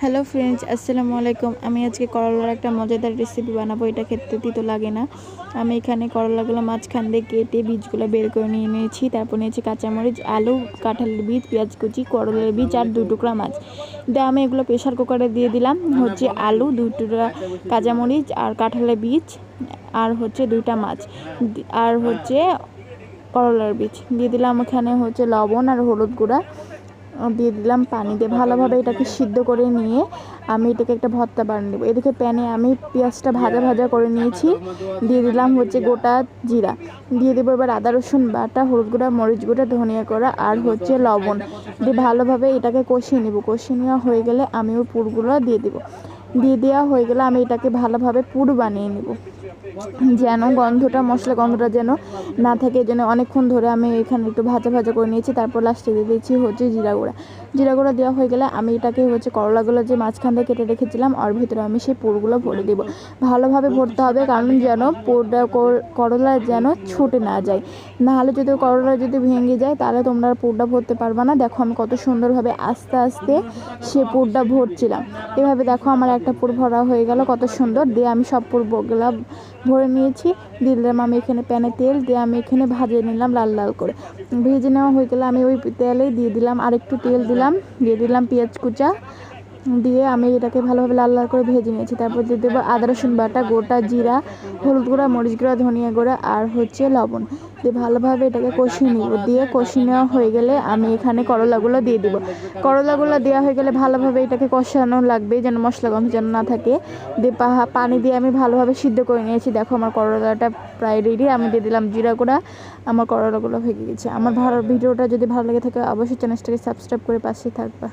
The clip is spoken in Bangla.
হ্যালো ফ্রেন্ডস, আসসালামু আলাইকুম। আমি আজকে করলার একটা মজাদার রেসিপি বানাবো। এটা খেতে তিতো লাগে না। আমি এখানে করলাগুলো মাঝখান দিয়ে কেটে বীজগুলো বের করে নিয়েছি। তারপর নিয়েছি কাঁচামরিচ, আলু, কাঁঠালের বীজ, পেঁয়াজ কুচি, করলার বীজ আর 2 টুকরা মাছ দিয়ে আমি এগুলো প্রেশার কুকারে দিয়ে দিলাম। আলু, 2 টুকরা কাঁচামরিচ আর কাঁঠালের বীজ আর 2টা মাছ আর করলার বীজ দিয়ে দিলাম। এখানে লবণ আর হলুদ গুঁড়া দিয়ে দিলাম। পানি দিয়ে ভালোভাবে এটাকে সিদ্ধ করে নিয়ে আমি এটাকে একটা ভর্তা বানিয়ে নেবো। এদিকে প্যানে আমি পেঁয়াজটা ভাজা করে নিয়েছি। দিয়ে দিলাম গোটা জিরা, দিয়ে দেবো এবার আদা রসুন বাটা, হলুদ গুঁড়া, মরিচ গুঁড়া, ধনিয়া গুঁড়া আর লবণ দিয়ে ভালোভাবে এটাকে কষিয়ে নেবো। কষিয়ে নেওয়া হয়ে গেলে আমি ওই পুরগুলো দিয়ে দেবো। দিয়ে দেওয়া হয়ে গেলে আমি এটাকে ভালোভাবে পুর বানিয়ে নেব, যেন মশলা গন্ধটা যেন না থাকে। যেন অনেকক্ষণ ধরে আমি এখানে একটু ভাজা করে নিয়েছি। তারপর লাস্টে দিয়ে দিয়েছি জিরা গুঁড়া দেওয়া হয়ে গেলে আমি এটাকে করলাগুলো যে মাঝখান দিয়ে কেটে রেখেছিলাম ওর ভিতরে আমি সেই পুরগুলো ভরে দেবো। ভালোভাবে ভরতে হবে, কারণ যেন পুরটা করলা যেন ছুটে না যায়। নাহলে যদি করলা ভেঙে যায় তাহলে তোমরা পুরটা ভরতে পারবে না। দেখো আমি কত সুন্দরভাবে আস্তে আস্তে সে পুরটা ভরছিলাম। এভাবে দেখো আমার একটা পুর ভরা হয়ে গেল, কত সুন্দর। দিয়ে আমি সব পুরগুলো ভরে নিয়েছি। দিয়ে দিলাম আমি এখানে প্যানে তেল, দিয়ে আমি এখানে ভাজে নিলাম লাল করে। ভেজে নেওয়া হয়ে গেলে আমি ওই তেলে দিয়ে দিলাম আর একটু তেল দিলাম, দিয়ে দিলাম পেঁয়াজ কুচা, দিয়ে আমি এটাকে ভালোভাবে লাল করে ভেজে নিয়েছি। তারপর দিয়ে দেবো আদা রসুন বাটা, গোটা জিরা, হলুদ গুঁড়া, মরিচ গুঁড়া, ধনিয়া গুঁড়া আর লবণ দিয়ে ভালোভাবে এটাকে কষিয়ে নিব। দিয়ে কষিয়ে নেওয়া হয়ে গেলে আমি এখানে করলাগুলো দিয়ে দেবো। করলাগুলো দেওয়া হয়ে গেলে ভালোভাবে এটাকে কষানো লাগবে, যেন মশলা গন্ধ যেন না থাকে। দিয়ে পানি দিয়ে আমি ভালোভাবে সিদ্ধ করে নিয়েছি। দেখো আমার করলাটা প্রায় রেডি। আমি দিয়ে দিলাম জিরা গুঁড়া। আমার করলাগুলো ভেঙে গেছে। আমার ভিডিওটা যদি ভালো লেগে থাকে অবশ্যই চ্যানেলটাকে সাবস্ক্রাইব করে পাশে থাকবা।